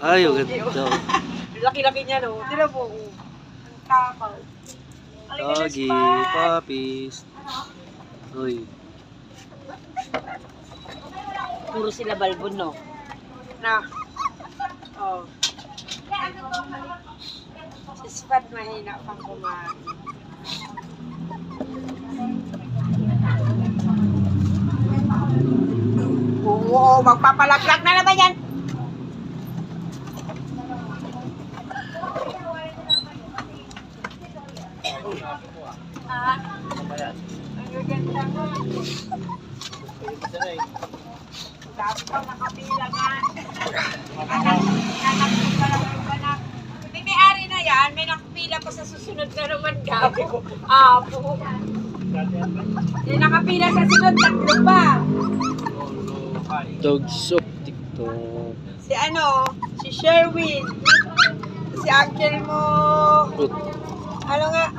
Ay, ang ganda. Laki-laki niya, no? Tira mo. Ang takaw. Doggy, puppies. Uy. Puro sila balbon, no? Na. Oh. Si Spot mahina pang kumain. Oo, magpapalaglag na naman yan. Ah, ang ganda mo. Dami pa nakapila nga. Anak ko pa lang yung anak. May-ari na yan, may nakapila pa sa susunod na naman gabi ko. Apo. May nakapila sa sunod, tatlo pa. Dogs of TikTok. Si ano, si Sherwin. Si uncle mo. Ut. Ano nga?